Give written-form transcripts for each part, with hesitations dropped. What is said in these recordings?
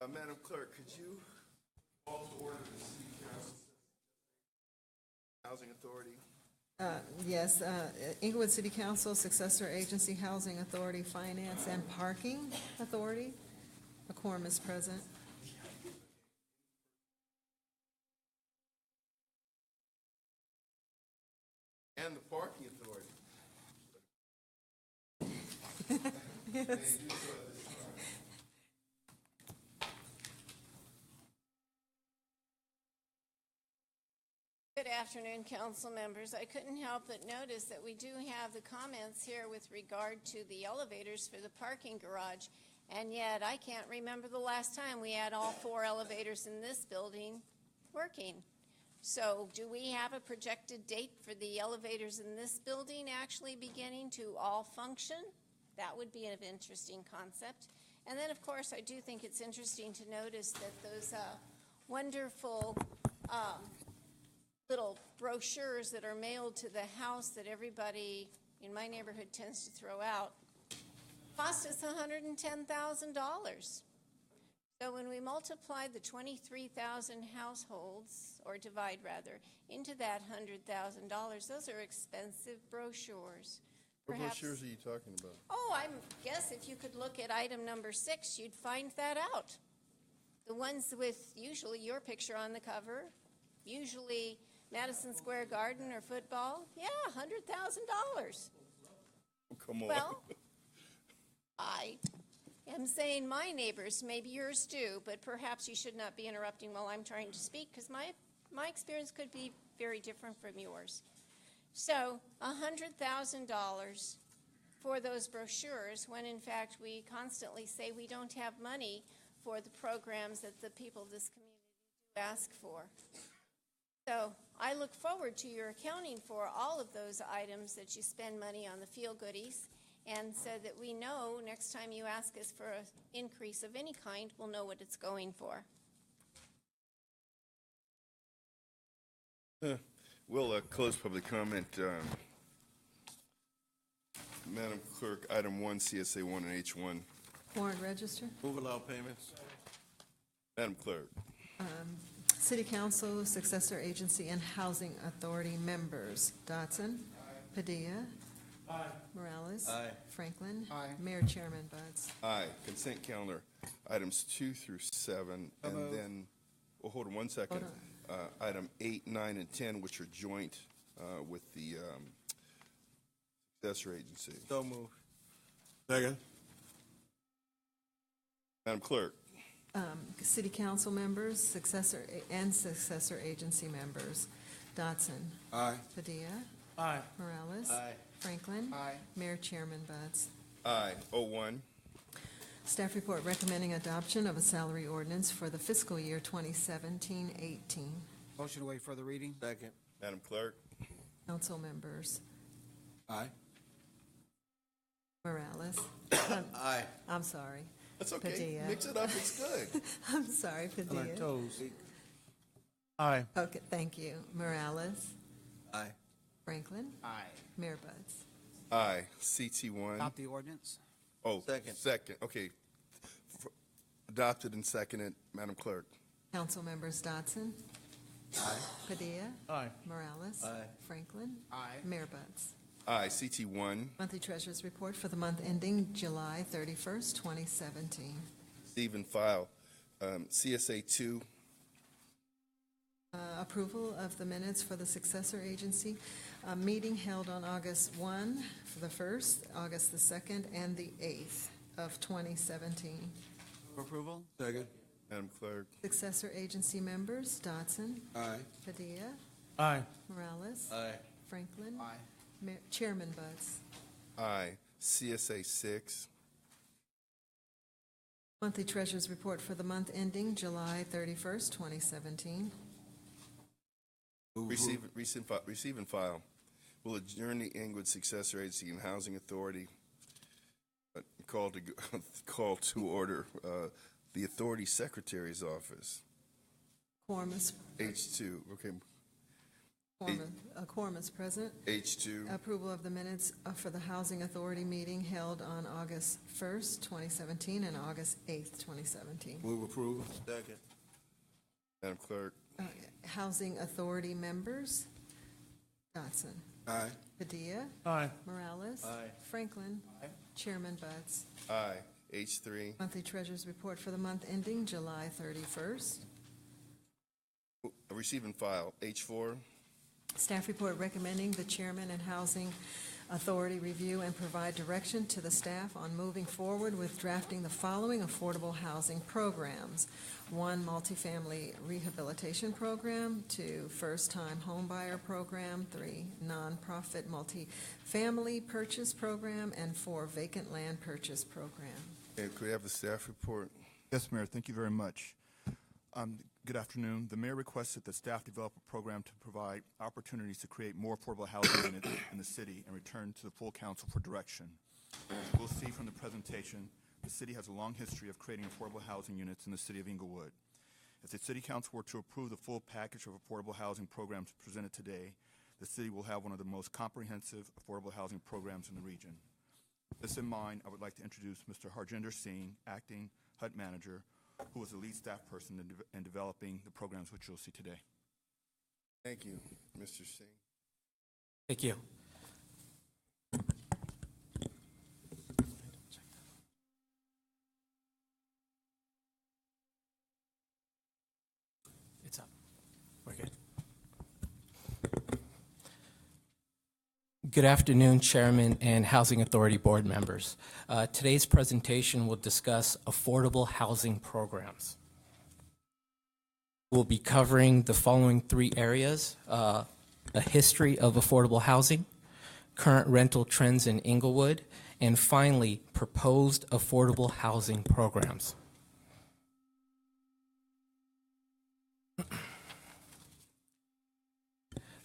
Madam Clerk, could you call to order the City Council Housing Authority? Yes, Inglewood City Council, Successor Agency, Housing Authority, Finance and Parking Authority. A quorum is present. And the Parking Authority. Yes. Good afternoon, council members. I couldn't help but notice that we do have the comments here with regard to the elevators for the parking garage, and yet I can't remember the last time we had all 4 elevators in this building working. So do we have a projected date for the elevators in this building actually beginning to all function? That would be an interesting concept. And then, of course, I do think it's interesting to notice that those wonderful little brochures that are mailed to the house that everybody in my neighborhood tends to throw out cost us $110,000. So when we multiply the 23,000 households, or divide rather, into that $100,000, those are expensive brochures. What Perhaps- brochures are you talking about? Oh, I guess if you could look at item number 6, you'd find that out. The ones with usually your picture on the cover, usually Madison Square Garden or football, yeah, $100,000. Come on. Well, I am saying my neighbors, maybe yours do, but perhaps you should not be interrupting while I'm trying to speak, because my experience could be very different from yours. So $100,000 for those brochures, when in fact we constantly say we don't have money for the programs that the people of this community do ask for. So I look forward to your accounting for all of those items that you spend money on the feel-goodies, and so that we know next time you ask us for an increase of any kind, we'll know what it's going for. We'll close public comment. Madam Clerk, item 1, CSA 1 and H1. Warrant register. Move allow payments. Madam Clerk. City Council, Successor Agency and Housing Authority members. Dotson. Padilla. Morales. Aye. Franklin. Aye. Mayor Chairman Buds. Aye. Consent calendar, items 2 through 7, and then, well, hold on one second. Hold Item 8, 9, and 10, which are joint with the successor agency. So move. Second. Madam Clerk. City Council members, Successor Agency members. Dotson. Aye. Padilla. Aye. Morales. Aye. Franklin. Aye. Mayor Chairman Buds. Aye. 01. Staff report recommending adoption of a salary ordinance for the fiscal year 2017-18. Motion to waive further reading. Second. Madam Clerk. Council members. Aye. Morales. Aye. I'm sorry. That's okay. Padilla. Mix it up. It's good. I'm sorry, On our Padilla. toes. Aye. Okay, thank you. Morales. Aye. Franklin. Aye. Mayor Buds. Aye. CT1. Adopt the ordinance. Oh, Second. second. Okay. Adopted and seconded. Madam Clerk. Council members Dotson. Aye. Padilla. Aye. Morales. Aye. Franklin. Aye. Mayor Buds. Aye. CT1. Monthly Treasurer's Report for the month ending July 31st, 2017. Receive and file. CSA 2. Approval of the minutes for the successor agency meeting held on August 1 for the 1st, August the 2nd, and the 8th of 2017. For approval. Second. Madam Clerk. Successor agency members, Dotson. Aye. Padilla. Aye. Morales. Aye. Franklin. Aye. Chairman Buds. Aye. CSA 6. Monthly Treasurer's Report for the month ending July 31st, 2017. Receive and file. Will adjourn the Inglewood Successor Agency and Housing Authority. Call to order the Authority Secretary's Office. Quorum is H2. Okay. A quorum is present. H2. Approval of the minutes for the Housing Authority meeting held on August 1st, 2017, and August 8th, 2017. Move approval. Second. Madam Clerk. Housing Authority members, Dotson. Aye. Padilla. Aye. Morales. Aye. Franklin. Aye. Chairman Buds. Aye. H3. Monthly Treasurer's Report for the month ending July 31st. Receive and file. H4. Staff report recommending the chairman and Housing Authority review and provide direction to the staff on moving forward with drafting the following affordable housing programs. 1, multifamily rehabilitation program. 2, first-time homebuyer program. 3, nonprofit multifamily purchase program. And 4, vacant land purchase program. And could we have the staff report? Yes, Mayor, thank you very much. Good afternoon. The mayor requested that staff develop a program to provide opportunities to create more affordable housing units in the city and return to the full council for direction. As we'll see from the presentation, the city has a long history of creating affordable housing units in the city of Inglewood. If the city council were to approve the full package of affordable housing programs presented today, the city will have one of the most comprehensive affordable housing programs in the region. With this in mind, I would like to introduce Mr. Harjinder Singh, Acting HUD Manager, who was the lead staff person in developing the programs which you'll see today. Thank you, Mr. Singh. Thank you. It's up. We're good. Good afternoon, Chairman and Housing Authority Board members. Today's presentation will discuss affordable housing programs. We'll be covering the following 3 areas: a history of affordable housing, current rental trends in Inglewood, and finally, proposed affordable housing programs.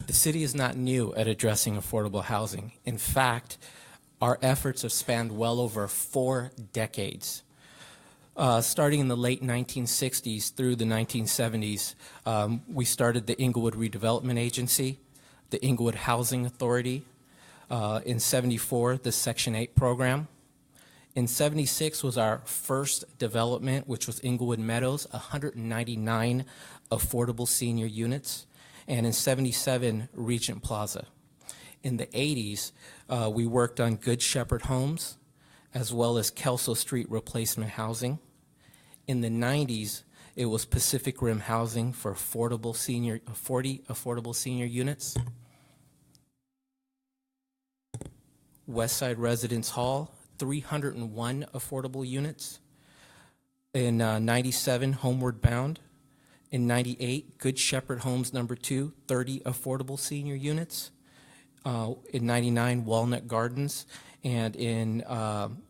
The city is not new at addressing affordable housing. In fact, our efforts have spanned well over 4 decades. Starting in the late 1960s through the 1970s, we started the Inglewood Redevelopment Agency, the Inglewood Housing Authority, in 74, the Section 8 program. In 76 was our first development, which was Inglewood Meadows, 199 affordable senior units. And in 77, Regent Plaza. In the 80s, we worked on Good Shepherd Homes, as well as Kelso Street replacement housing. In the 90s, it was Pacific Rim Housing for 40 affordable senior units. Westside Residence Hall, 301 affordable units. In 97, Homeward Bound. In 98, Good Shepherd Homes number 2, 30 affordable senior units. In 99, Walnut Gardens, and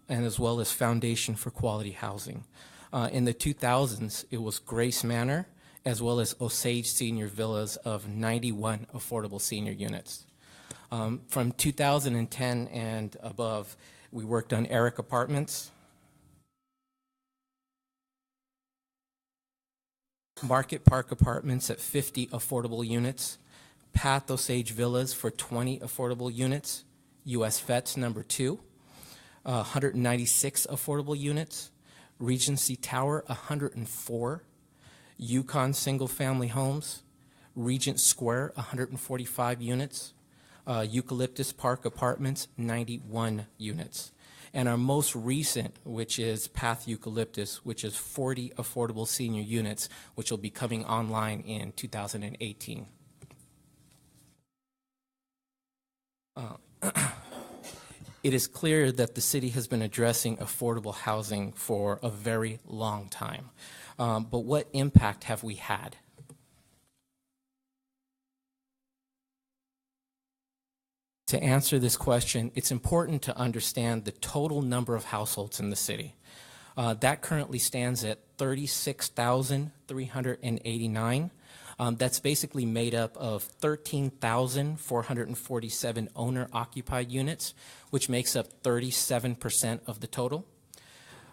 as well as Foundation for Quality Housing. In the 2000s, it was Grace Manor, as well as Osage Senior Villas of 91 affordable senior units. From 2010 and above, we worked on Eric Apartments, Market Park Apartments at 50 affordable units, Path Osage Villas for 20 affordable units, U.S. Vets number 2, 196 affordable units, Regency Tower 104, Yukon Single Family Homes, Regent Square 145 units, Eucalyptus Park Apartments 91 units. And our most recent, which is Path Eucalyptus, which is 40 affordable senior units, which will be coming online in 2018. It is clear that the city has been addressing affordable housing for a very long time. But what impact have we had? To answer this question, it's important to understand the total number of households in the city. That currently stands at 36,389. That's basically made up of 13,447 owner-occupied units, which makes up 37% of the total.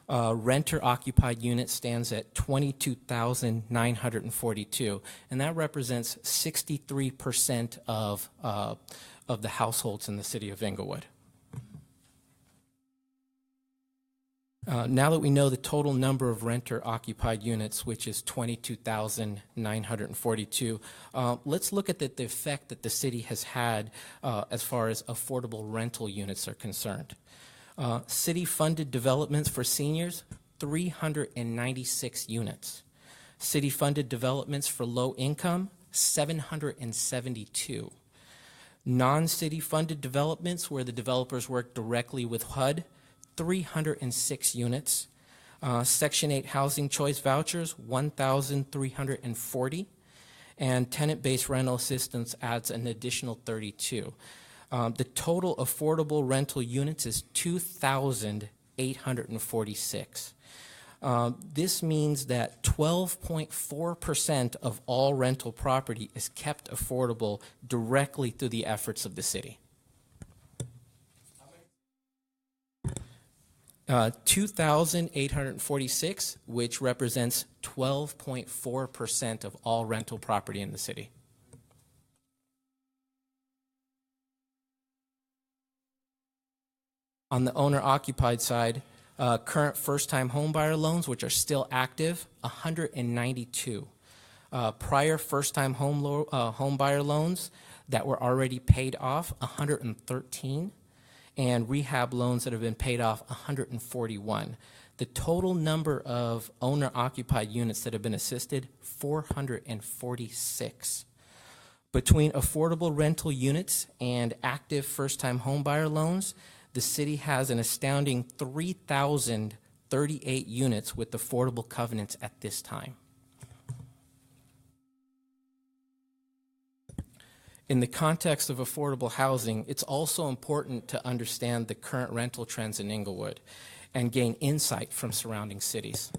Renter-occupied unit stands at 22,942, and that represents 63% of the households in the city of Inglewood. Now that we know the total number of renter-occupied units, which is 22,942, let's look at the effect that the city has had as far as affordable rental units are concerned. City-funded developments for seniors, 396 units. City-funded developments for low income, 772. Non-city funded developments where the developers work directly with HUD, 306 units. Section 8 housing choice vouchers, 1,340. And tenant-based rental assistance adds an additional 32. The total affordable rental units is 2,846. This means that 12.4% of all rental property is kept affordable directly through the efforts of the city. 2,846, which represents 12.4% of all rental property in the city. On the owner-occupied side, current first-time homebuyer loans, which are still active, 192. Prior first-time homebuyer loans that were already paid off, 113. And rehab loans that have been paid off, 141. The total number of owner-occupied units that have been assisted, 446. Between affordable rental units and active first-time homebuyer loans, the city has an astounding 3,038 units with affordable covenants at this time. In the context of affordable housing, it's also important to understand the current rental trends in Inglewood and gain insight from surrounding cities.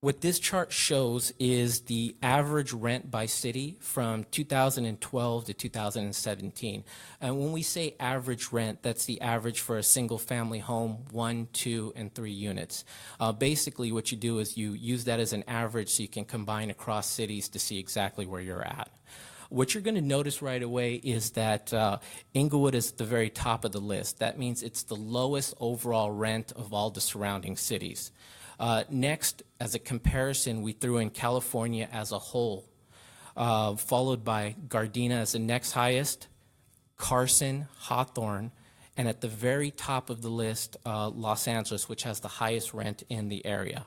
What this chart shows is the average rent by city from 2012 to 2017. And when we say average rent, that's the average for a single family home, 1, 2, and 3 units. Basically what you do is you use that as an average so you can combine across cities to see exactly where you're at. What you're going to notice right away is that Inglewood is at the very top of the list. That means it's the lowest overall rent of all the surrounding cities. Next, as a comparison, we threw in California as a whole, followed by Gardena as the next highest, Carson, Hawthorne, and at the very top of the list, Los Angeles, which has the highest rent in the area.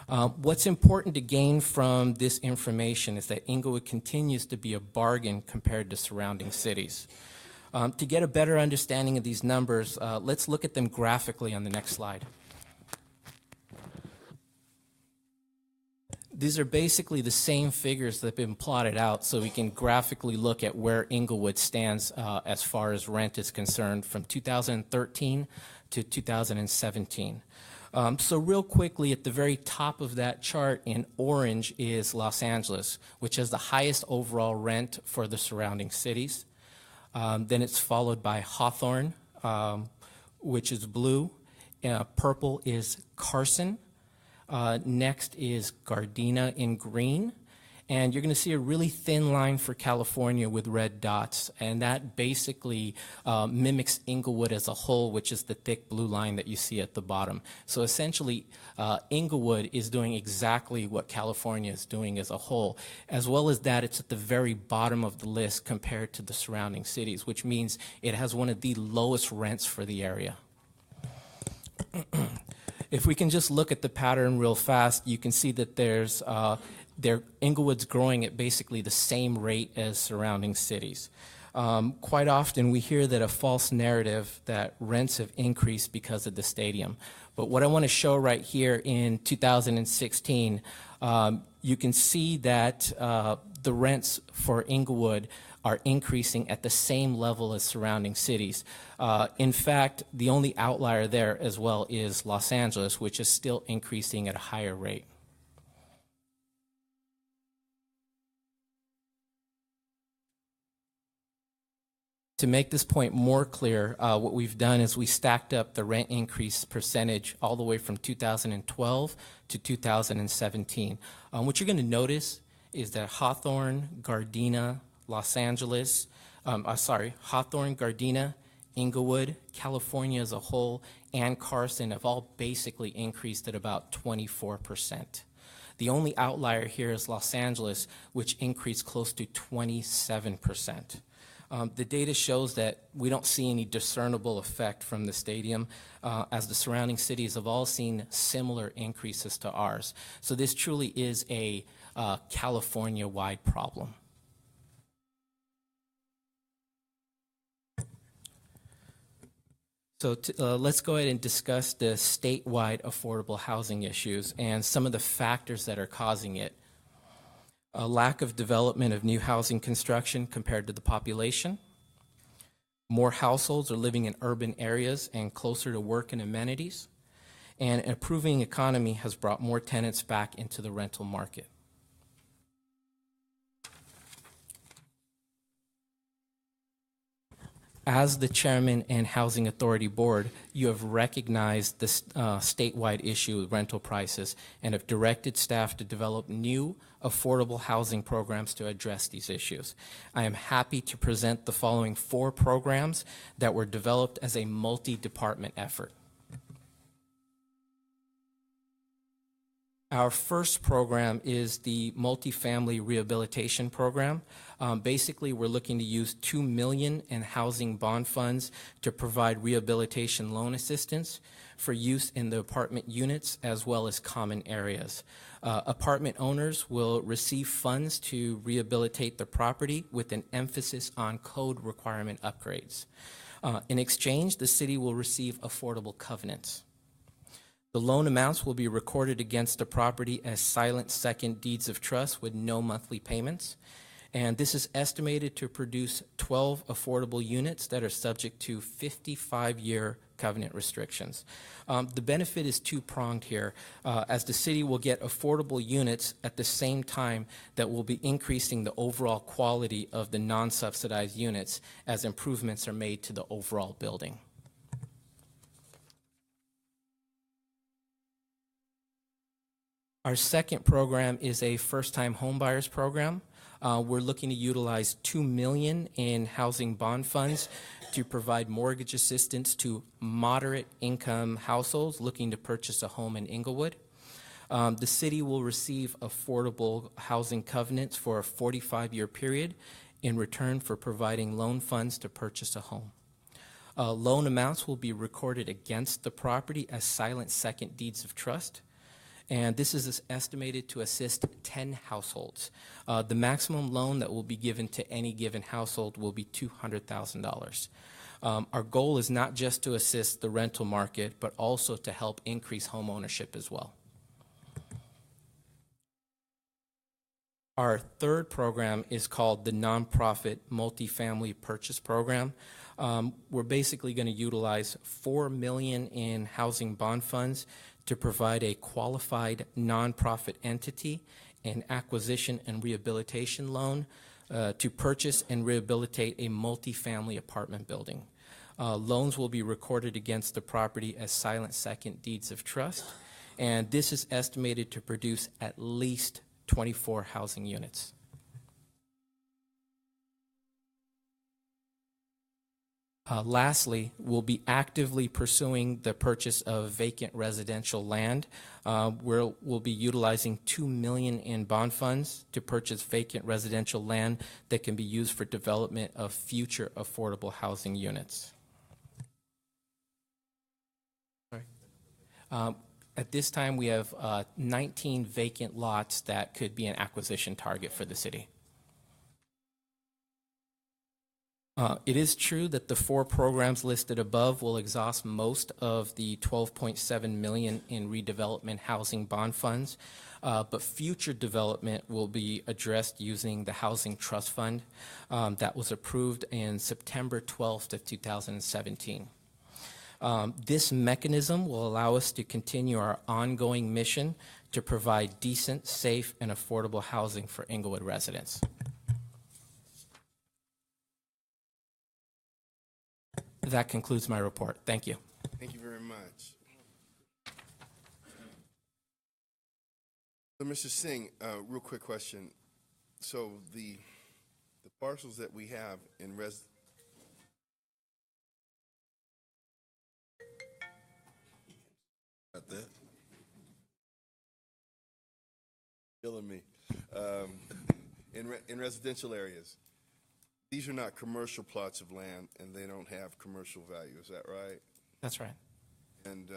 What's important to gain from this information is that Inglewood continues to be a bargain compared to surrounding cities. To get a better understanding of these numbers, let's look at them graphically on the next slide. These are basically the same figures that have been plotted out so we can graphically look at where Inglewood stands as far as rent is concerned from 2013 to 2017. So real quickly, at the very top of that chart in orange is Los Angeles, which has the highest overall rent for the surrounding cities. Then it's followed by Hawthorne, which is blue. Purple is Carson. Next is Gardena in green, and you're going to see a really thin line for California with red dots, and that basically mimics Inglewood as a whole, which is the thick blue line that you see at the bottom. So essentially, Inglewood is doing exactly what California is doing as a whole. As well as that, it's at the very bottom of the list compared to the surrounding cities, which means it has one of the lowest rents for the area. If we can just look at the pattern real fast, you can see that Inglewood's growing at basically the same rate as surrounding cities. Quite often we hear that a false narrative that rents have increased because of the stadium. But what I want to show right here in 2016, you can see that the rents for Inglewood are increasing at the same level as surrounding cities. In fact, the only outlier there as well is Los Angeles, which is still increasing at a higher rate. To make this point more clear, what we've done is we stacked up the rent increase percentage all the way from 2012 to 2017. What you're going to notice is that Hawthorne, Gardena, Hawthorne, Gardena, Inglewood, California as a whole, and Carson have all basically increased at about 24%. The only outlier here is Los Angeles, which increased close to 27%. The data shows that we don't see any discernible effect from the stadium, as the surrounding cities have all seen similar increases to ours. So this truly is a California-wide problem. So let's go ahead and discuss the statewide affordable housing issues and some of the factors that are causing it. A lack of development of new housing construction compared to the population. More households are living in urban areas and closer to work and amenities. And an improving economy has brought more tenants back into the rental market. As the chairman and Housing Authority Board, you have recognized this statewide issue with rental prices and have directed staff to develop new affordable housing programs to address these issues. I am happy to present the following 4 programs that were developed as a multi-department effort. Our first program is the multifamily rehabilitation program. Basically, we're looking to use $2 million in housing bond funds to provide rehabilitation loan assistance for use in the apartment units as well as common areas. Apartment owners will receive funds to rehabilitate the property with an emphasis on code requirement upgrades. In exchange, the city will receive affordable covenants. The loan amounts will be recorded against the property as silent second deeds of trust with no monthly payments. And this is estimated to produce 12 affordable units that are subject to 55-year covenant restrictions. The benefit is two-pronged here, as the city will get affordable units at the same time that will be increasing the overall quality of the non-subsidized units as improvements are made to the overall building. Our second program is a first-time homebuyers program. We're looking to utilize $2 million in housing bond funds to provide mortgage assistance to moderate income households looking to purchase a home in Inglewood. The city will receive affordable housing covenants for a 45-year period in return for providing loan funds to purchase a home. Loan amounts will be recorded against the property as silent second deeds of trust. And this is estimated to assist 10 households. The maximum loan that will be given to any given household will be $200,000. Our goal is not just to assist the rental market, but also to help increase home ownership as well. Our third program is called the Nonprofit Multifamily Purchase Program. We're basically going to utilize $4 million in housing bond funds to provide a qualified nonprofit entity an acquisition and rehabilitation loan to purchase and rehabilitate a multifamily apartment building. Loans will be recorded against the property as silent second deeds of trust, and this is estimated to produce at least 24 housing units. Lastly, we'll be actively pursuing the purchase of vacant residential land. We'll be utilizing $2 million in bond funds to purchase vacant residential land that can be used for development of future affordable housing units. At this time, we have 19 vacant lots that could be an acquisition target for the city. It is true that the 4 programs listed above will exhaust most of the $12.7 million in redevelopment housing bond funds, but future development will be addressed using the Housing Trust Fund that was approved in September 12th of 2017. This mechanism will allow us to continue our ongoing mission to provide decent, safe, and affordable housing for Inglewood residents. That concludes my report. Thank you. Thank you very much. So, Mr. Singh, real quick question. So the parcels that we have in Got that? killing me. In residential areas, these are not commercial plots of land, and they don't have commercial value. Is that right? That's right. And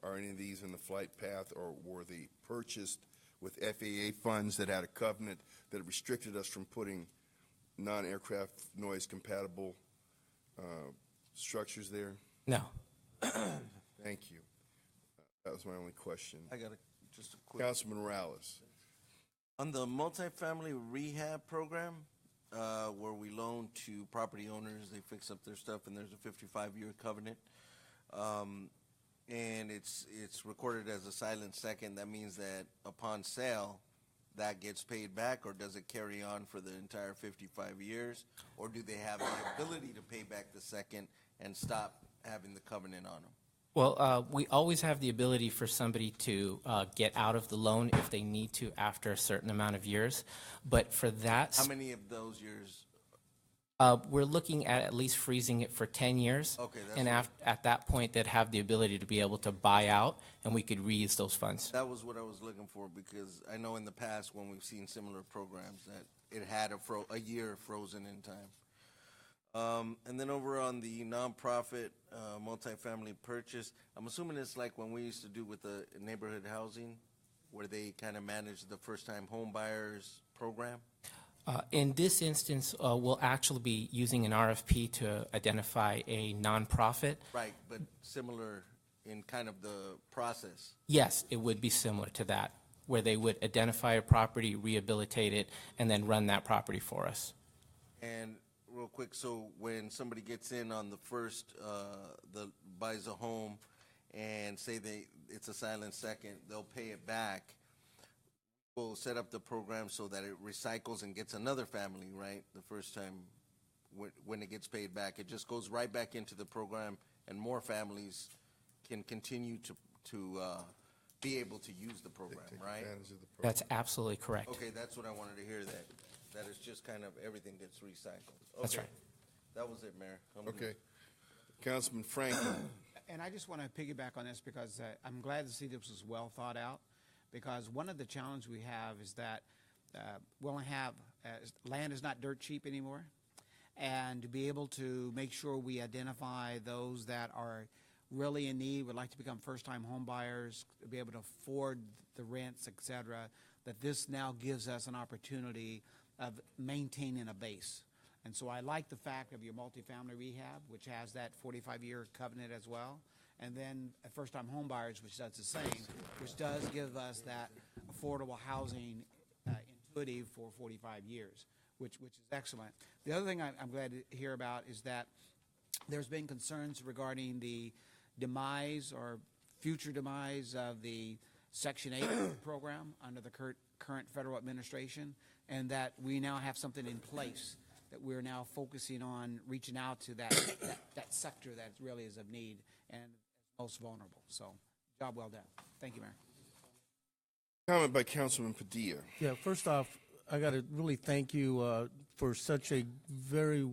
are any of these in the flight path, or were they purchased with FAA funds that had a covenant that restricted us from putting non-aircraft noise compatible structures there? No. Thank you. That was my only question. I got just a quick. Councilman Morales. On the multifamily rehab program, where we loan to property owners, they fix up their stuff, and there's a 55-year covenant. And it's recorded as a silent second. That means that upon sale, that gets paid back, or does it carry on for the entire 55 years? Or do they have the ability to pay back the second and stop having the covenant on them? Well, we always have the ability for somebody to get out of the loan if they need to after a certain amount of years. But for that, How many of those years? we're looking at least freezing it for 10 years. Okay, that's And what- at that point, they'd have the ability to be able to buy out, and we could reuse those funds. That was what I was looking for, because I know in the past when we've seen similar programs that it had a year frozen in time. And then over on the nonprofit multifamily purchase, I'm assuming it's like when we used to do with the neighborhood housing, where they kind of manage the first-time home buyers program. In this instance, we'll actually be using an RFP to identify a nonprofit. Right, but similar in kind of the process. Yes, it would be similar to that, where they would identify a property, rehabilitate it, and then run that property for us. And real quick, so when somebody gets in on the first, buys a home, and say it's a silent second, they'll pay it back. We'll set up the program so that it recycles and gets another family, right? The first time when it gets paid back, it just goes right back into the program, and more families can continue to be able to use the program, Take right? advantage of the program. That's absolutely correct. Okay, that's what I wanted to hear, that it's just kind of everything gets recycled. That's Okay. right. That was it, Mayor. Okay. Councilman Franklin. And I just want to piggyback on this because I'm glad to see this was well thought out, because one of the challenges we have is that we only have, land is not dirt cheap anymore, and to be able to make sure we identify those that are really in need, would like to become first-time home buyers, be able to afford the rents, et cetera, that this now gives us an opportunity of maintaining a base. And so I like the fact of your multifamily rehab, which has that 45-year covenant as well, and then first-time home buyers, which does the same, which does give us that affordable housing intuitive for 45 years, which is excellent. The other thing I'm glad to hear about is that there's been concerns regarding the demise or future demise of the Section 8 program under the current federal administration, and that we now have something in place that we're now focusing on reaching out to that sector that really is of need and most vulnerable. So, job well done. Thank you, Mayor. Comment by Councilman Padilla. Yeah, first off, I got to really thank you for such a very,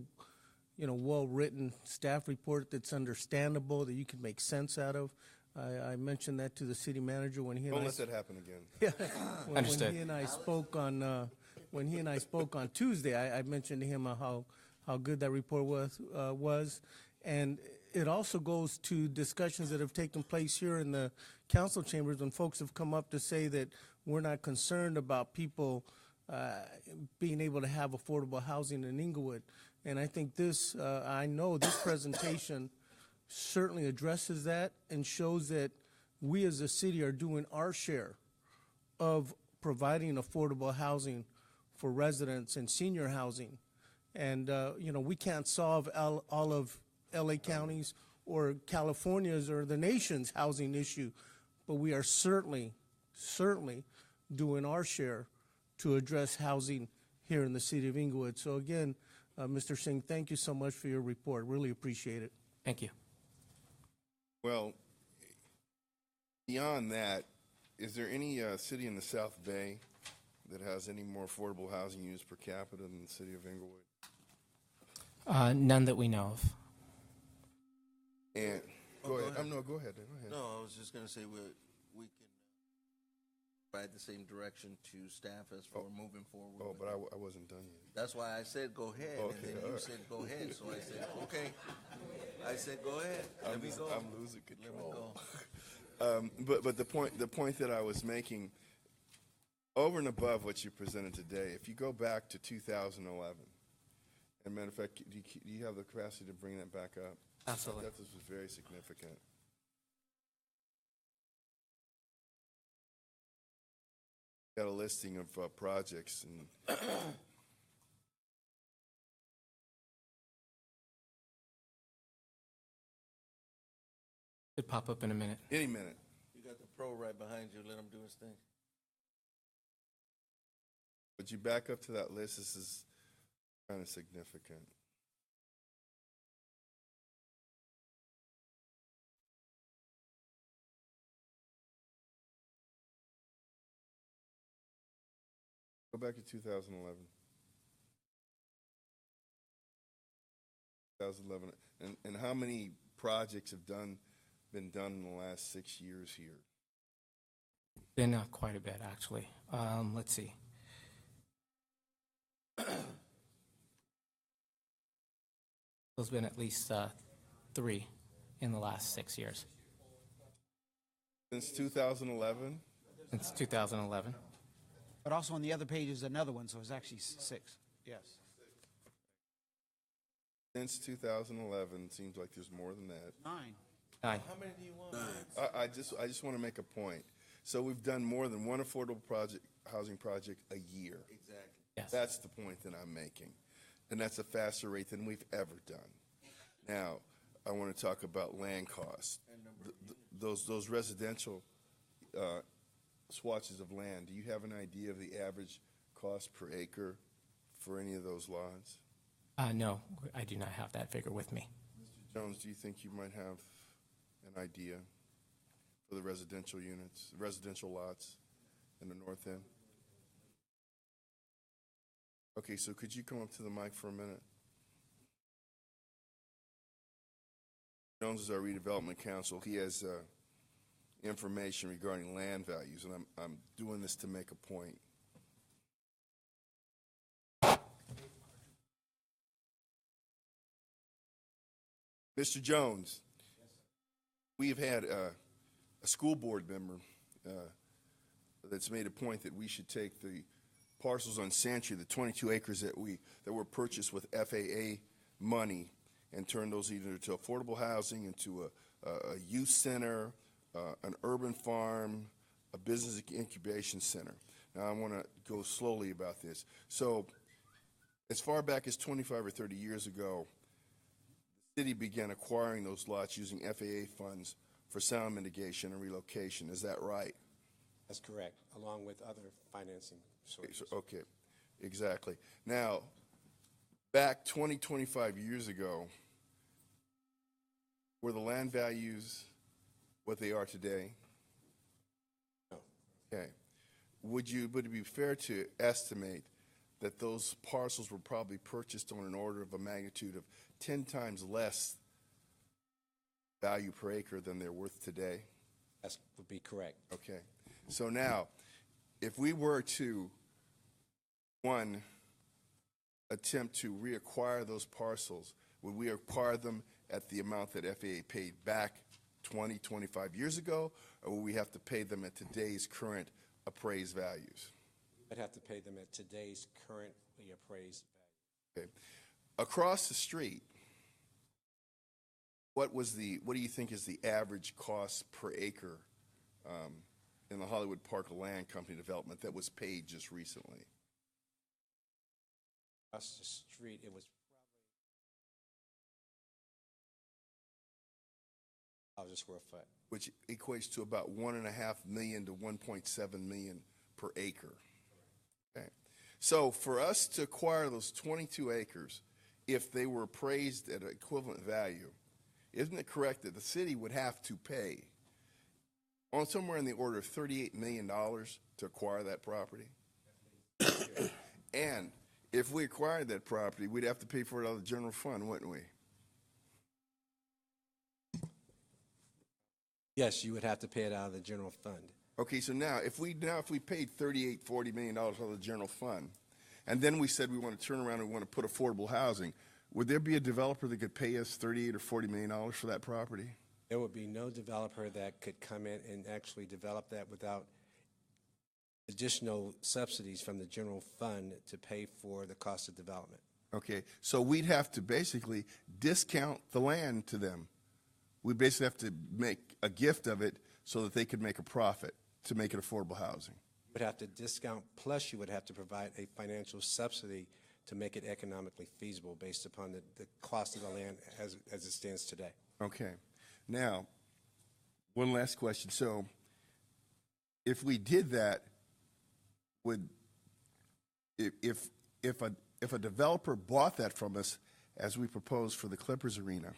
well-written staff report that's understandable, that you can make sense out of. I mentioned that to the city manager when he and Don't I let that happen again. Understood. when he and I spoke on Tuesday. I mentioned to him how good that report was, and it also goes to discussions that have taken place here in the council chambers when folks have come up to say that we're not concerned about people being able to have affordable housing in Inglewood. And I think I know this presentation certainly addresses that and shows that we as a city are doing our share of providing affordable housing for residents and senior housing. And, we can't solve all of LA County's or California's or the nation's housing issue, but we are certainly doing our share to address housing here in the city of Inglewood. So again, Mr. Singh, thank you so much for your report. Really appreciate it. Thank you. Well, beyond that, is there any city in the South Bay that has any more affordable housing units per capita than the city of Inglewood? None that we know of. And Oh, go go ahead. ahead. No, go ahead. Go ahead. No, I was just going to say we can provide the same direction to staff as for moving forward. Oh, with but it. I wasn't done yet. That's why I said go ahead, Okay, and then all you right. said go ahead. So I said okay. I said go ahead. Let me go. I'm losing Let me control. go. But the point that I was making, over and above what you presented today, if you go back to 2011, and matter of fact, do you have the capacity to bring that back up? Absolutely. I thought this was very significant. Got a listing of projects and Could pop up in a minute. any minute. You got the pro right behind you. Let him do his thing. Would you back up to that list? This is kind of significant. Go back to 2011. 2011. And how many projects have been done in the last 6 years here? Been quite a bit, actually. Let's see. There's been at least 3 in the last 6 years. Since 2011? Since 2011. But also on the other page is another one, so it's actually 6. Yes. Since 2011, seems like there's more than that. 9. 9. How many do you want? I just want to make a point. So we've done more than one affordable housing project a year. Exactly. Yes. That's the point that I'm making. And that's a faster rate than we've ever done. Now, I want to talk about land costs. Those residential swatches of land, do you have an idea of the average cost per acre for any of those lots? No, I do not have that figure with me. Mr. Jones, do you think you might have an idea for the residential units, residential lots in the north end? Okay, so could you come up to the mic for a minute? Jones is our redevelopment counsel. He has information regarding land values, and I'm doing this to make a point. Mr. Jones, we've had a school board member that's made a point that we should take the parcels on Santry, the 22 acres that were purchased with FAA money, and turn those either to affordable housing, into a youth center, an urban farm, a business incubation center. Now, I want to go slowly about this. So, as far back as 25 or 30 years ago, the city began acquiring those lots using FAA funds for sound mitigation and relocation. Is that right? That's correct, along with other financing sources. Okay, exactly. Now, back 20, 25 years ago, were the land values what they are today? No. Okay. Would it be fair to estimate that those parcels were probably purchased on an order of a magnitude of 10 times less value per acre than they're worth today? That would be correct. Okay. So now, if we were to, one, attempt to reacquire those parcels, would we acquire them at the amount that FAA paid back 20, 25 years ago, or will we have to pay them at today's current appraised values? I'd have to pay them at today's currently appraised value. Okay. Across the street, what do you think is the average cost per acre in the Hollywood Park Land Company development that was paid just recently? Across the street, it was probably $1 a square foot. Which equates to about $1.5 million to $1.7 million per acre. Okay. So for us to acquire those 22 acres, if they were appraised at an equivalent value, isn't it correct that the city would have to pay on somewhere in the order of $38 million to acquire that property? And if we acquired that property, we'd have to pay for it out of the general fund, wouldn't we? Yes, you would have to pay it out of the general fund. Okay, so now if we paid $40 million out of the general fund, and then we said we want to turn around and we want to put affordable housing, would there be a developer that could pay us $38 or $40 million for that property? There would be no developer that could come in and actually develop that without additional subsidies from the general fund to pay for the cost of development. Okay, so we'd have to basically discount the land to them. We basically have to make a gift of it so that they could make a profit to make it affordable housing. You would have to discount, plus you would have to provide a financial subsidy to make it economically feasible based upon the cost of the land as it stands today. Okay. Now, one last question. So, if we did that, if a developer bought that from us, as we proposed for the Clippers arena,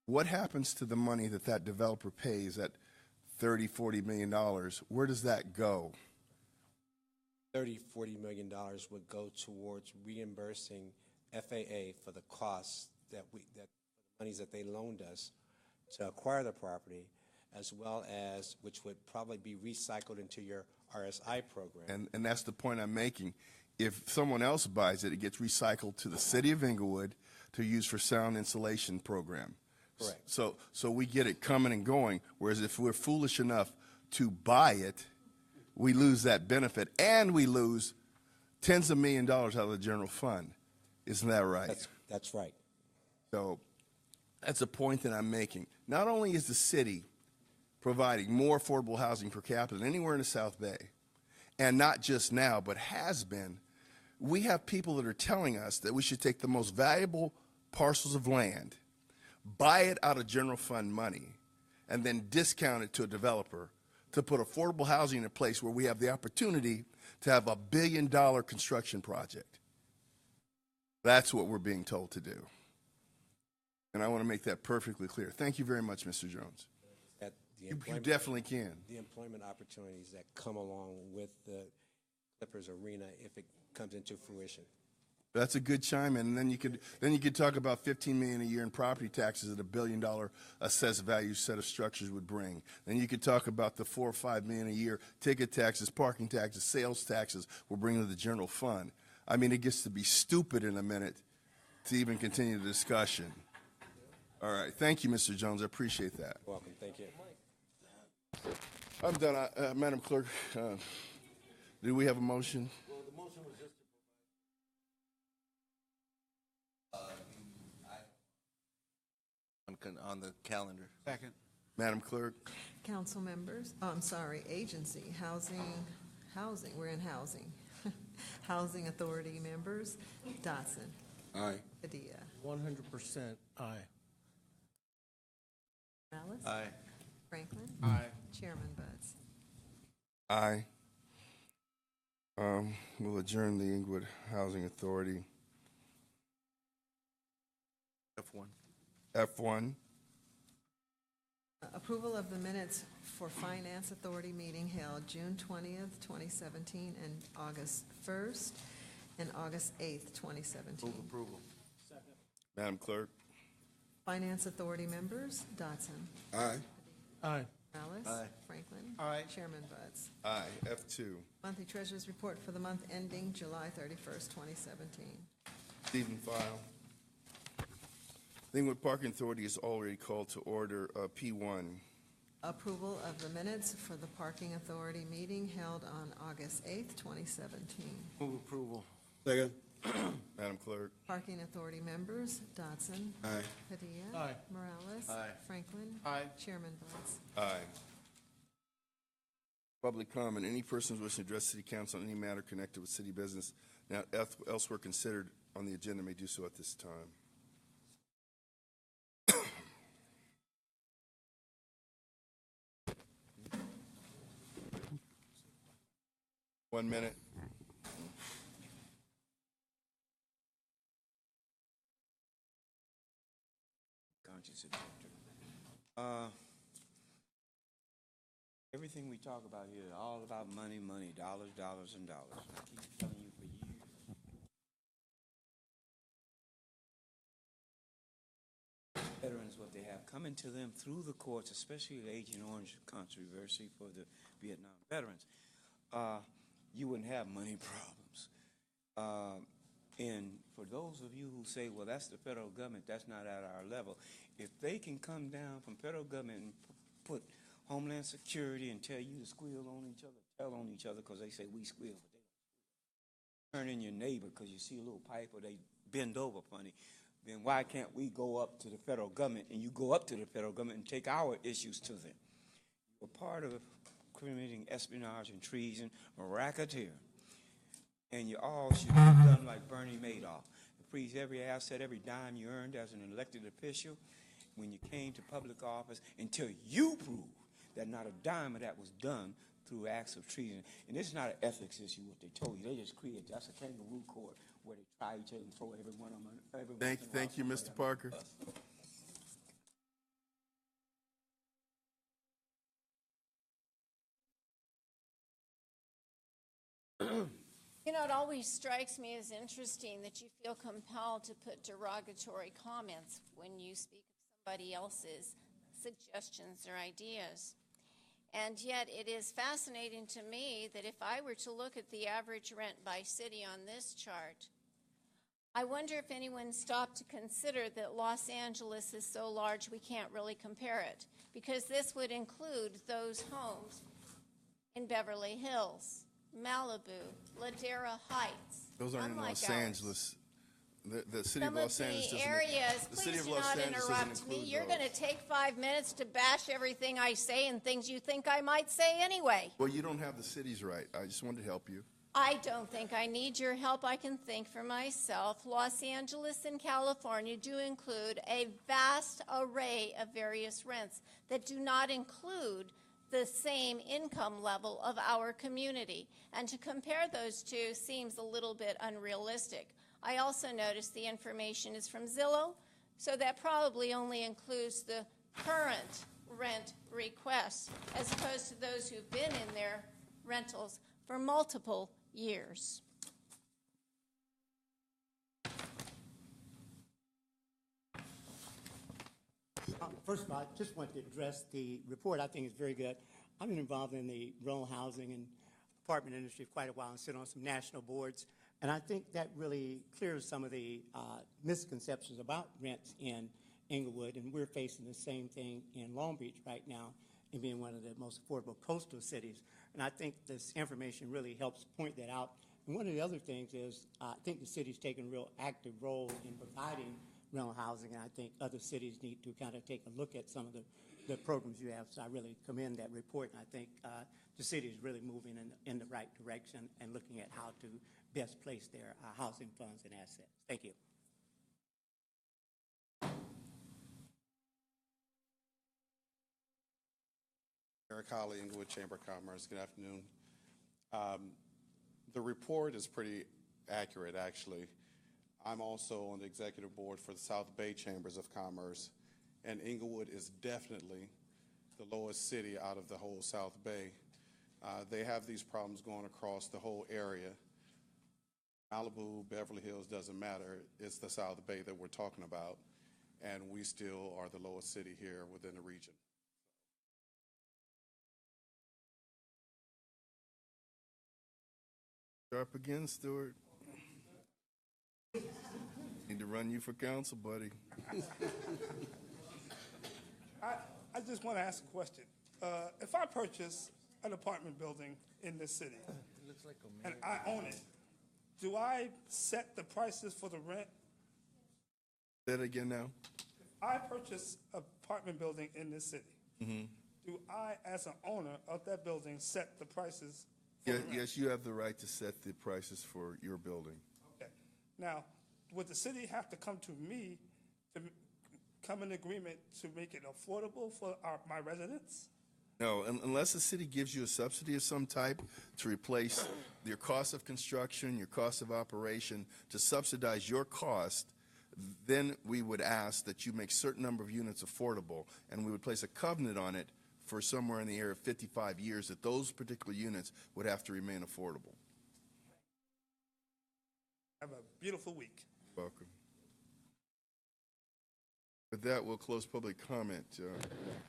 what happens to the money that that developer pays, that $30-40 million? Where does that go? $40 million would go towards reimbursing FAA for the costs that monies that they loaned us to acquire the property, as well as which would probably be recycled into your RSI program. And that's the point I'm making. If someone else buys it, it gets recycled to the city of Inglewood to use for sound insulation program. Correct. So we get it coming and going, whereas if we're foolish enough to buy it, we lose that benefit, and we lose tens of millions of dollars out of the general fund. Isn't that right? That's right. So that's a point that I'm making. Not only is the city providing more affordable housing per capita than anywhere in the South Bay, and not just now, but has been, we have people that are telling us that we should take the most valuable parcels of land, buy it out of general fund money, and then discount it to a developer to put affordable housing in a place where we have the opportunity to have $1 billion construction project. That's what we're being told to do. And I want to make that perfectly clear. Thank you very much, Mr. Jones. You definitely can. The employment opportunities that come along with the Clippers arena if it comes into fruition. That's a good chime in. And then you could talk about $15 million a year in property taxes that $1 billion assessed value set of structures would bring. Then you could talk about the $4 or $5 million a year ticket taxes, parking taxes, sales taxes will bring to the general fund. I mean, it gets to be stupid in a minute to even continue the discussion. All right. Thank you, Mr. Jones. I appreciate that. You're welcome. Thank you. I'm done. Madam Clerk, do we have a motion? Well, the motion was just to provide on the calendar. Second. Madam Clerk? Council members, agency, housing, we're in housing. Housing Authority members, Dotson. Aye. Padilla. 100% aye. Morales. Aye. Franklin. Aye. Chairman Buds. Aye. We'll adjourn the Inglewood Housing Authority. F1. F1. Approval of the minutes for Finance Authority meeting held June 20th, 2017, and August 1st and August 8th, 2017. Move approval. Madam Clerk? Finance Authority members, Dotson. Aye. Aye. Morales. Aye. Franklin. Aye. Chairman Buds. Aye. F2. Monthly Treasurer's Report for the month ending July 31st, 2017. Stephen File. The Inglewood Parking Authority is already called to order. P1. Approval of the minutes for the Parking Authority meeting held on August 8th, 2017. Move approval. Second. Madam Clerk? Parking Authority members, Dotson. Aye. Padilla. Aye. Morales. Aye. Franklin. Aye. Chairman Buds. Aye. Public comment. Any persons wishing to address City Council on any matter connected with city business now elsewhere considered on the agenda may do so at this time. 1 minute. Conscious everything we talk about here is all about money, money, dollars, dollars, and dollars. I keep telling you for years. Veterans, what they have coming to them through the courts, especially the Agent Orange controversy for the Vietnam veterans, you wouldn't have money problems. And for those of you who say, well, that's the federal government, that's not at our level, if they can come down from federal government and put Homeland Security and tell you to squeal on each other, tell on each other because they say we squeal, but they don't turn in your neighbor because you see a little pipe or they bend over funny, then why can't we go up to the federal government and you go up to the federal government and take our issues to them? You're part of committing espionage and treason or racketeer. And you all should be done like Bernie Madoff. Freeze every asset, every dime you earned as an elected official when you came to public office until you prove that not a dime of that was done through acts of treason. And this is not an ethics issue, what they told you. They just created, that's a kangaroo court where they try each other and throw everyone on everyone. Thank you, Mr. Parker. You know, it always strikes me as interesting that you feel compelled to put derogatory comments when you speak of somebody else's suggestions or ideas. And yet it is fascinating to me that if I were to look at the average rent by city on this chart, I wonder if anyone stopped to consider that Los Angeles is so large we can't really compare it, because this would include those homes in Beverly Hills, Malibu, Ladera Heights. Those aren't in unlike Los ours. Angeles. The city Some of Los of Angeles the doesn't. areas, The city please of do Los not Angeles doesn't interrupt me. include You're those. going to take 5 minutes to bash everything I say and things you think I might say anyway. Well, you don't have the cities right. I just wanted to help you. I don't think I need your help. I can think for myself. Los Angeles and California do include a vast array of various rents that do not include the same income level of our community. And to compare those two seems a little bit unrealistic. I also noticed the information is from Zillow, so that probably only includes the current rent requests as opposed to those who've been in their rentals for multiple years. First of all, I just want to address the report. I think it's very good. I've been involved in the rental housing and apartment industry for quite a while and sit on some national boards. And I think that really clears some of the misconceptions about rents in Inglewood. And we're facing the same thing in Long Beach right now in being one of the most affordable coastal cities. And I think this information really helps point that out. And one of the other things is I think the city's taken a real active role in providing rental housing, and I think other cities need to kind of take a look at some of the programs you have. So I really commend that report, and I think the city is really moving in the right direction and looking at how to best place their housing funds and assets. Thank you. Eric Holly, Inglewood Chamber of Commerce. Good afternoon. The report is pretty accurate, actually. I'm also on the executive board for the South Bay Chambers of Commerce, and Inglewood is definitely the lowest city out of the whole South Bay. They have these problems going across the whole area. Malibu, Beverly Hills, doesn't matter. It's the South Bay that we're talking about, and we still are the lowest city here within the region. Sharp again, Stuart. Need to run you for council, buddy. I just want to ask a question. If I purchase an apartment building in this city and I own it, do I set the prices for the rent? Say that again now. If I purchase an apartment building in this city, do I, as an owner of that building, set the prices for the rent? Yes, you have the right to set the prices for your building. Okay. Now, would the city have to come to me to come in agreement to make it affordable for my residents? No, unless the city gives you a subsidy of some type to replace your cost of construction, your cost of operation, to subsidize your cost, then we would ask that you make certain number of units affordable, and we would place a covenant on it for somewhere in the area of 55 years, that those particular units would have to remain affordable. Have a beautiful week. Welcome. With that, we'll close public comment.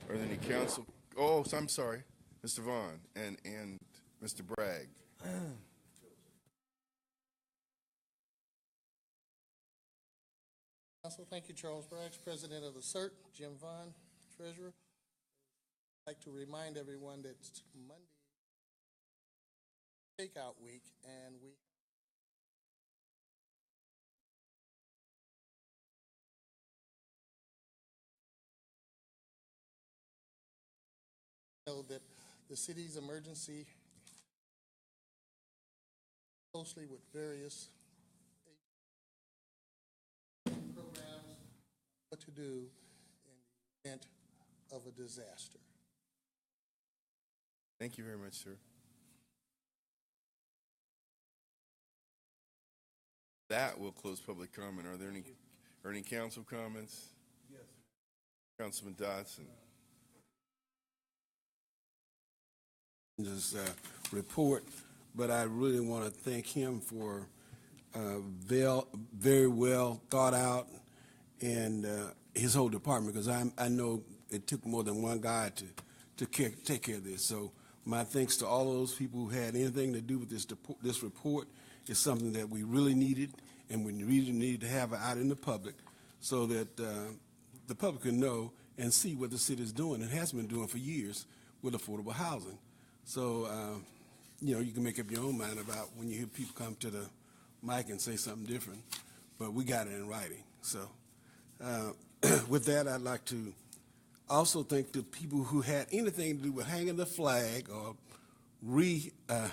Are there any council? Oh, I'm sorry, Mr. Vaughn and Mr. Bragg. Council, thank you, Charles Bragg, President of the CERT, Jim Vaughn, Treasurer. I'd like to remind everyone that it's Monday takeout week, and we know that the city's emergency closely with various programs, what to do in the event of a disaster. Thank you very much, sir. That will close public comment. Are there any council comments? Yes. Councilman Dodson. This report, but I really want to thank him for very well thought out, and his whole department, because I know it took more than one guy to take care of this. So my thanks to all those people who had anything to do with this report. Is something that we really needed, and we really needed to have it out in the public so that the public can know and see what the city is doing and has been doing for years with affordable housing. So, you can make up your own mind about when you hear people come to the mic and say something different, but we got it in writing. So with that, I'd like to also thank the people who had anything to do with hanging the flag or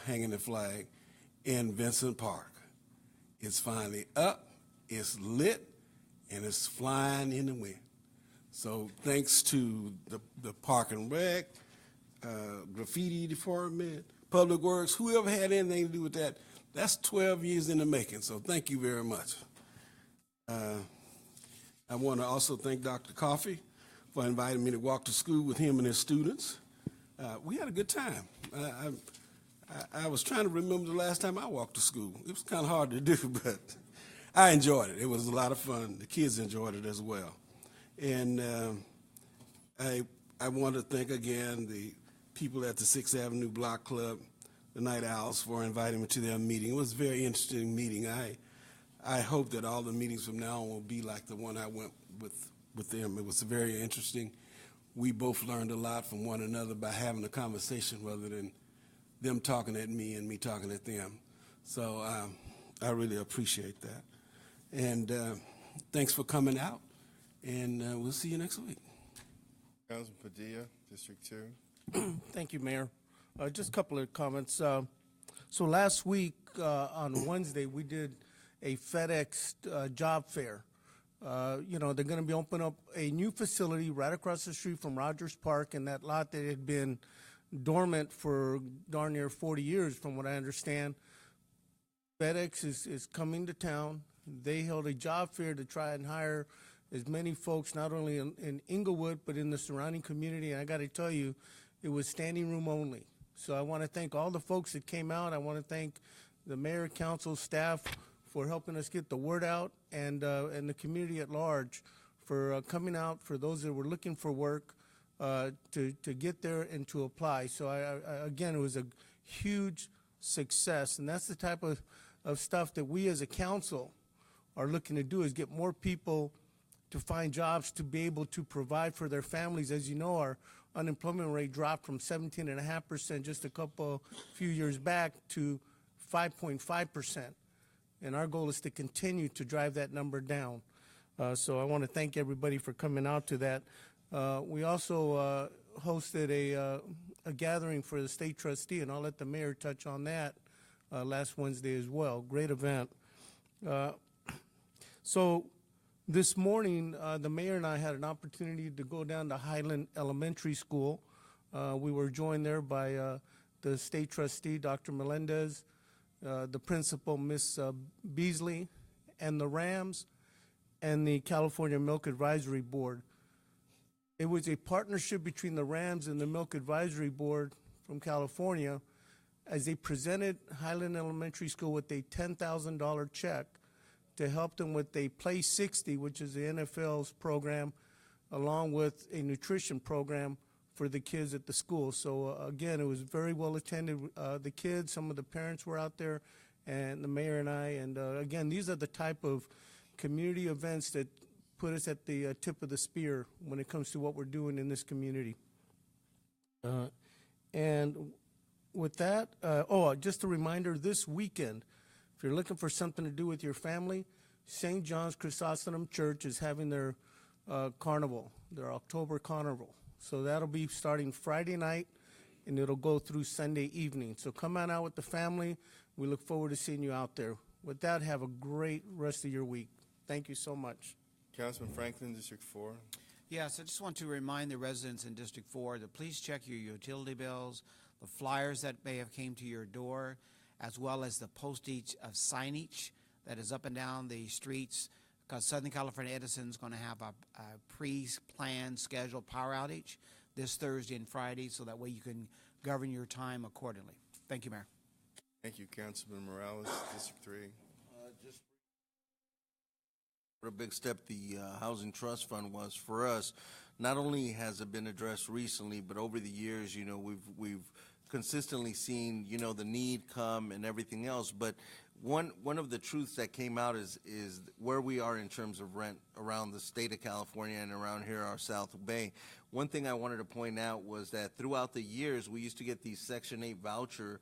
hanging the flag in Vincent Park. It's finally up, it's lit, and it's flying in the wind. So thanks to the Park and Rec, graffiti department, public works, whoever had anything to do with that, that's 12 years in the making. So thank you very much. I want to also thank Dr. Coffey for inviting me to walk to school with him and his students. We had a good time. I was trying to remember the last time I walked to school. It was kind of hard to do, but I enjoyed it. It was a lot of fun. The kids enjoyed it as well. And I want to thank again the people at the 6th Avenue Block Club, the Night Owls, for inviting me to their meeting. It was a very interesting meeting. I hope that all the meetings from now on will be like the one I went with them. It was very interesting. We both learned a lot from one another by having a conversation rather than them talking at me and me talking at them. So I really appreciate that. And thanks for coming out, and we'll see you next week. Councilman Padilla, District 2. Thank you, Mayor. Just a couple of comments. So last week on Wednesday, we did a FedEx job fair. They're going to be opening up a new facility right across the street from Rogers Park, in that lot that had been dormant for darn near 40 years, from what I understand. FedEx is coming to town. They held a job fair to try and hire as many folks, not only in Inglewood, but in the surrounding community. And I got to tell you, it was standing room only. So I want to thank all the folks that came out. I want to thank the mayor, council, staff for helping us get the word out, and the community at large for coming out, for those that were looking for work, to get there and to apply. So again, it was a huge success, and that's the type of stuff that we as a council are looking to do, is get more people to find jobs to be able to provide for their families. As you know, our unemployment rate dropped from 17.5% just a few years back to 5.5%. And our goal is to continue to drive that number down. So I want to thank everybody for coming out to that. We also hosted a gathering for the state trustee, and I'll let the mayor touch on that last Wednesday as well. Great event. So this morning, the mayor and I had an opportunity to go down to Highland Elementary School. We were joined there by the state trustee, Dr. Melendez, the principal, Miss Beasley, and the Rams, and the California Milk Advisory Board. It was a partnership between the Rams and the Milk Advisory Board from California as they presented Highland Elementary School with a $10,000 check to help them with a Play 60, which is the NFL's program, along with a nutrition program for the kids at the school. So again, it was very well attended. The kids, some of the parents were out there, and the mayor and I. And again, these are the type of community events that put us at the tip of the spear when it comes to what we're doing in this community. And with that, just a reminder, this weekend, if you're looking for something to do with your family, St. John's Chrysostom Church is having their carnival, their October carnival. So that'll be starting Friday night, and it'll go through Sunday evening. So come on out with the family. We look forward to seeing you out there. With that, have a great rest of your week. Thank you so much. Councilman Franklin, District 4. Yes, I just want to remind the residents in District 4 to please check your utility bills, the flyers that may have came to your door, as well as the postage of signage that is up and down the streets, because Southern California Edison is going to have a pre-planned scheduled power outage this Thursday and Friday, so that way you can govern your time accordingly. Thank you, Mayor. Thank you, Councilman Morales, District 3. Just what a big step the Housing Trust Fund was for us. Not only has it been addressed recently, but over the years, you know, we've consistently seen, you know, the need come and everything else. But one of the truths that came out is where we are in terms of rent around the state of California and around here, our South Bay. One thing I wanted to point out was that throughout the years, we used to get these Section 8 voucher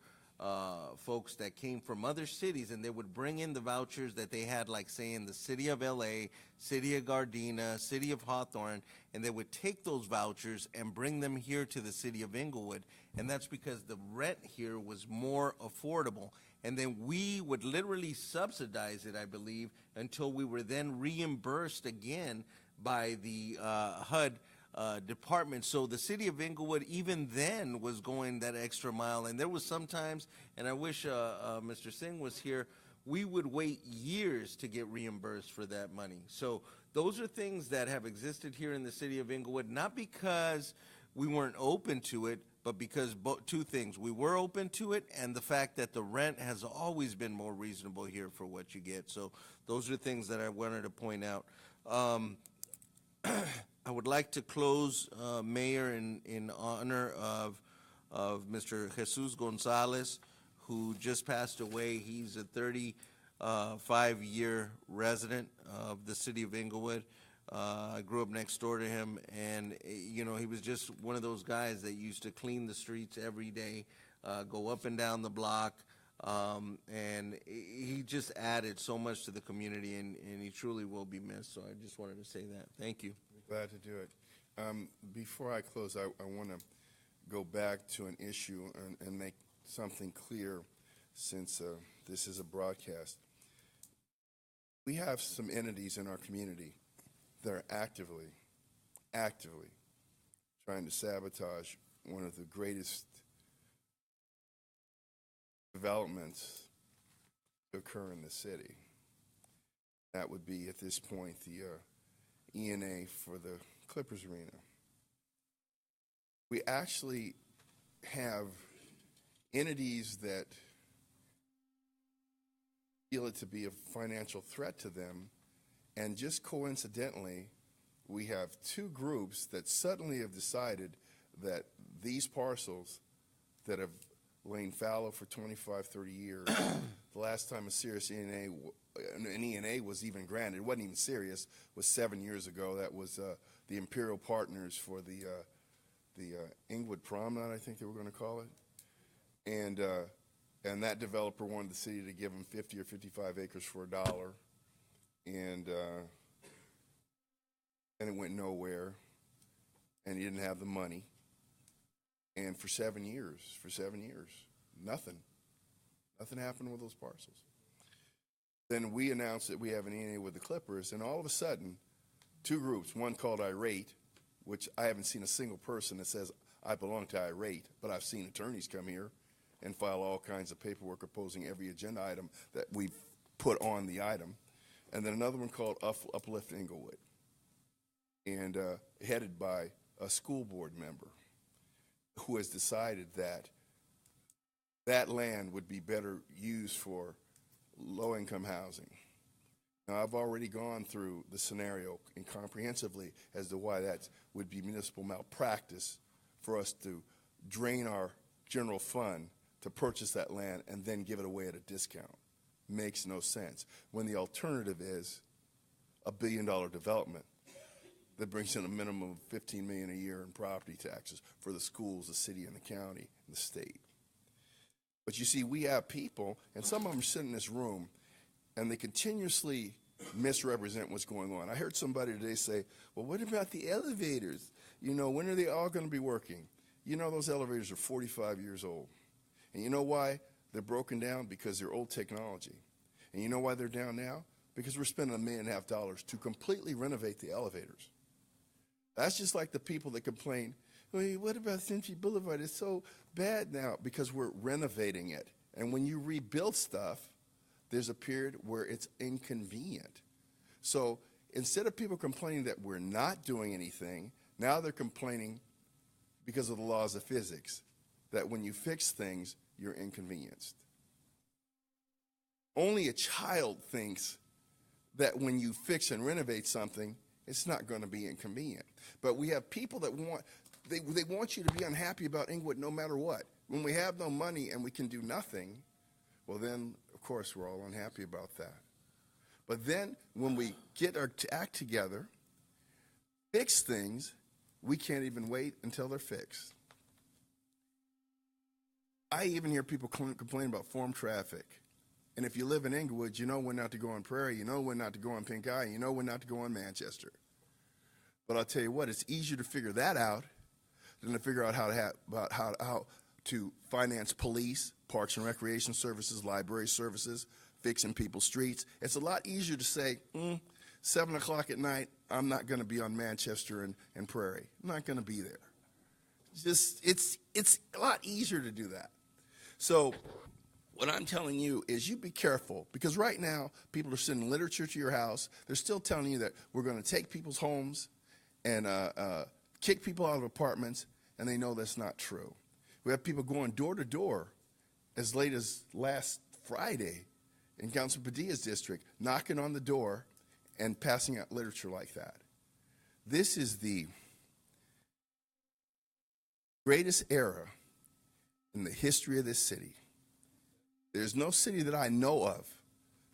folks that came from other cities, and they would bring in the vouchers that they had, like say in the city of LA, city of Gardena, city of Hawthorne, and they would take those vouchers and bring them here to the city of Inglewood. And that's because the rent here was more affordable. And then we would literally subsidize it, I believe, until we were then reimbursed again by the HUD department. So the city of Inglewood even then was going that extra mile. And there was sometimes, and I wish Mr. Singh was here, we would wait years to get reimbursed for that money. So those are things that have existed here in the city of Inglewood, not because we weren't open to it, but because two things. We were open to it, and the fact that the rent has always been more reasonable here for what you get. So those are things that I wanted to point out. I would like to close, Mayor, in honor of Mr. Jesus Gonzalez, who just passed away. He's a 35-year resident of the city of Inglewood. I grew up next door to him, and, you know, he was just one of those guys that used to clean the streets every day, go up and down the block, and he just added so much to the community, and he truly will be missed. So I just wanted to say that. Thank you. Glad to do it. Before I close, I want to go back to an issue and make something clear, since this is a broadcast. We have some entities in our community that are actively trying to sabotage one of the greatest developments to occur in the city. That would be, at this point, the ENA for the Clippers Arena. We actually have entities that feel it to be a financial threat to them, and just coincidentally, we have two groups that suddenly have decided that these parcels that have lain fallow for 25, 30 years, the last time a serious an ENA was even granted, it wasn't even serious, was 7 years ago. That was the Imperial Partners for the Inglewood Promenade, I think they were going to call it. And that developer wanted the city to give him 50 or 55 acres for $1. And it went nowhere, and he didn't have the money. And for 7 years, nothing happened with those parcels. Then we announced that we have an ENA with the Clippers, and all of a sudden, two groups, one called Irate, which I haven't seen a single person that says, I belong to Irate, but I've seen attorneys come here and file all kinds of paperwork opposing every agenda item that we've put on the item. And then another one called Uplift Inglewood, and headed by a school board member who has decided that that land would be better used for low-income housing. Now, I've already gone through the scenario and comprehensively as to why that would be municipal malpractice for us to drain our general fund to purchase that land and then give it away at a discount. Makes no sense. When the alternative is a $1 billion development that brings in a minimum of $15 million a year in property taxes for the schools, the city, and the county, and the state. But you see, we have people, and some of them sit in this room, and they continuously misrepresent what's going on. I heard somebody today say, well, what about the elevators? You know, when are they all going to be working? You know, those elevators are 45 years old. And you know why they're broken down? Because they're old technology. And you know why they're down now? Because we're spending $1.5 million to completely renovate the elevators. That's just like the people that complain, well, what about Century Boulevard? It's so bad now, because we're renovating it. And when you rebuild stuff, there's a period where it's inconvenient. So instead of people complaining that we're not doing anything, now they're complaining because of the laws of physics, that when you fix things, you're inconvenienced. Only a child thinks that when you fix and renovate something, it's not going to be inconvenient. But we have people that they want you to be unhappy about Inglewood no matter what. When we have no money and we can do nothing, well then, of course, we're all unhappy about that. But then when we get our act together, fix things, we can't even wait until they're fixed. I even hear people complain about farm traffic. And if you live in Inglewood, you know when not to go on Prairie, you know when not to go on Pink Eye, you know when not to go on Manchester. But I'll tell you what, it's easier to figure that out than to figure out how to finance police, parks and recreation services, library services, fixing people's streets. It's a lot easier to say, 7 o'clock at night, I'm not going to be on Manchester and Prairie. I'm not going to be there. It's a lot easier to do that. So what I'm telling you is you be careful, because right now people are sending literature to your house. They're still telling you that we're going to take people's homes and kick people out of apartments, and they know that's not true. We have people going door to door as late as last Friday in Councilman Padilla's district, knocking on the door and passing out literature like that. This is the greatest era in the history of this city. There's no city that I know of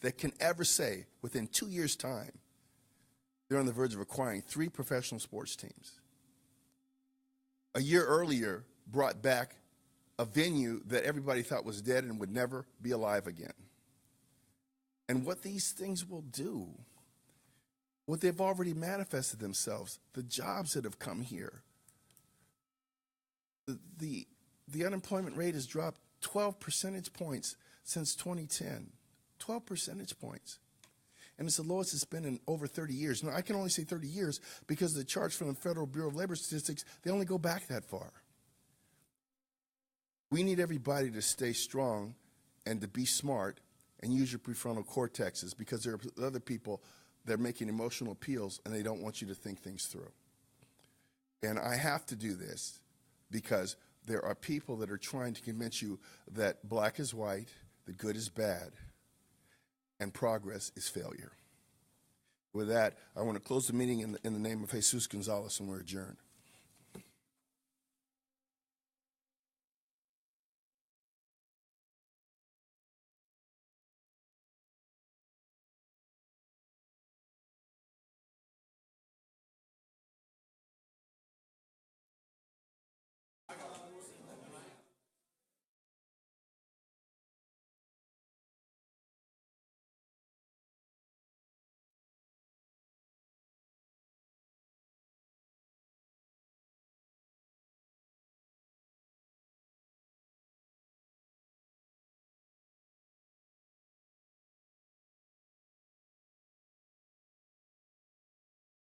that can ever say within 2 years' time they're on the verge of acquiring 3 professional sports teams. A year earlier brought back a venue that everybody thought was dead and would never be alive again. And what these things will do, what they've already manifested themselves, the jobs that have come here. The unemployment rate has dropped 12 percentage points since 2010. 12 percentage points. And it's the lowest it's been in over 30 years. Now, I can only say 30 years because the charts from the Federal Bureau of Labor Statistics, they only go back that far. We need everybody to stay strong and to be smart and use your prefrontal cortexes, because there are other people that are making emotional appeals and they don't want you to think things through. And I have to do this because there are people that are trying to convince you that black is white, that good is bad, and progress is failure. With that, I want to close the meeting in the name of Jesus Gonzalez, and we're adjourned.